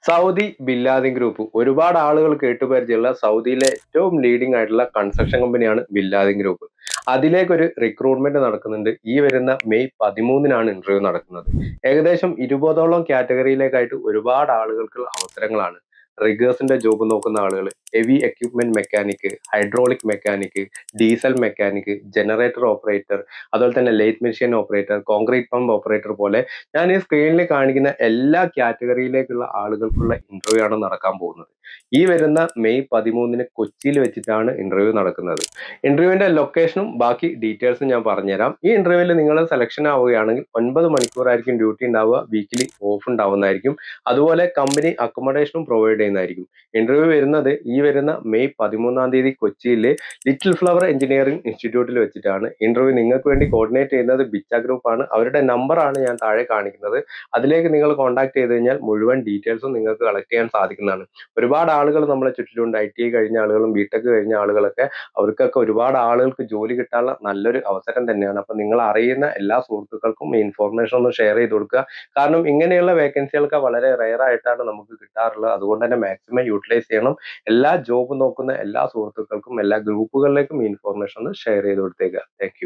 Saudi ബില്ലാദിൻ group ഒരുപാട് ആളുകൾ കേട്ടുപരിചയമുള്ള സൗദിയിലെ ഏറ്റവും ലീഡിംഗ് ആയിട്ടുള്ള കൺസ്ട്രക്ഷൻ കമ്പനിയാണ് ബില്ലാദിൻ ഗ്രൂപ്പ്. അതിലേക്ക് ഒരു റിക്രൂട്ട്മെന്റ് നടക്കുന്നുണ്ട്. ഈ വരുന്ന മെയ് 13-നാണ് ഇന്റർവ്യൂ നടക്കുന്നത്. ഏകദേശം 20ഓളം കാറ്റഗറിയിലേക്കായിട്ട് ഒരുപാട് ആളുകൾക്ക് അവസരങ്ങളാണ്. റിഗേഴ്സിന്റെ ജോബ് നോക്കുന്ന ആളുകൾ, heavy equipment mechanic, hydraulic mechanic, diesel mechanic, generator operator, അതുപോലെ തന്നെ lathe machine operator, concrete pump operator പോലെ ഞാൻ ഈ സ്ക്രീനിൽ കാണിക്കുന്ന എല്ലാ കാറ്റഗറിയിലേക്കുള്ള ആളുകൾക്കുള്ള ഇന്റർവ്യൂ ആണ് നടക്കാൻ പോകുന്നത്. ഈ വരുന്ന മെയ് 13-ന് കൊച്ചിയിൽ വെച്ചിട്ടാണ് ഇന്റർവ്യൂ നടക്കുന്നത്. ഇന്റർവ്യൂവിന്റെ ലൊക്കേഷനും ബാക്കി ഡീറ്റെയിൽസും ഞാൻ പറഞ്ഞുതരാം. ഈ ഇന്റർവ്യൂവിൽ നിങ്ങൾ സെലക്ഷൻ ആവുകയാണെങ്കിൽ 9 മണിക്കൂറായിരിക്കും ഡ്യൂട്ടി ഉണ്ടാവുക, വീക്കിലി ഓഫ് ഉണ്ടാവുന്നതായിരിക്കും. അതുപോലെ കമ്പനി അക്കോമഡേഷനും പ്രൊവൈഡ് ചെയ്യുന്നതായിരിക്കും. ഇന്റർവ്യൂ വരുന്നത് ഈ വരുന്ന മെയ് 13-ാം തീയതി കൊച്ചിയിലെ ലിറ്റിൽ ഫ്ലവർ എഞ്ചിനീയറിംഗ് ഇൻസ്റ്റിറ്റ്യൂട്ടിൽ വെച്ചിട്ടാണ്. ഇന്റർവ്യൂ നിങ്ങൾക്ക് വേണ്ടി കോർഡിനേറ്റ് ചെയ്യുന്നത് ബിച്ച ഗ്രൂപ്പ് ആണ്. അവരുടെ നമ്പറാണ് ഞാൻ താഴെ കാണിക്കുന്നത്. അതിലേക്ക് നിങ്ങൾ കോൺടാക്ട് ചെയ്ത് കഴിഞ്ഞാൽ മുഴുവൻ ഡീറ്റെയിൽസും നിങ്ങൾക്ക് കളക്ട് ചെയ്യാൻ സാധിക്കുന്നതാണ്. ഒരുപാട് ആളുകൾ നമ്മളെ ചുറ്റിലുണ്ട്. ITI കഴിഞ്ഞ ആളുകളും BTech കഴിഞ്ഞ ആളുകളൊക്കെ. അവർക്കൊക്കെ ഒരുപാട് ആളുകൾക്ക് ജോലി കിട്ടാനുള്ള നല്ലൊരു അവസരം തന്നെയാണ്. അപ്പൊ നിങ്ങൾ അറിയുന്ന എല്ലാ സുഹൃത്തുക്കൾക്കും ഈ ഇൻഫോർമേഷൻ ഒന്ന് ഷെയർ ചെയ്ത് കൊടുക്കുക. കാരണം ഇങ്ങനെയുള്ള വേക്കൻസികൾക്ക് വളരെ റെയർ ആയിട്ടാണ് നമുക്ക് കിട്ടാറുള്ളത്. അതുകൊണ്ട് തന്നെ മാക്സിമം യൂട്ടിലൈസ് ചെയ്യണം. എല്ലാ ജോബ് നോക്കുന്ന എല്ലാ സുഹൃത്തുക്കൾക്കും എല്ലാ ഗ്രൂപ്പുകളിലേക്കും ഈ ഇൻഫോർമേഷൻ ഒന്ന് ഷെയർ ചെയ്ത് കൊടുത്തേക്കുക. Thank you.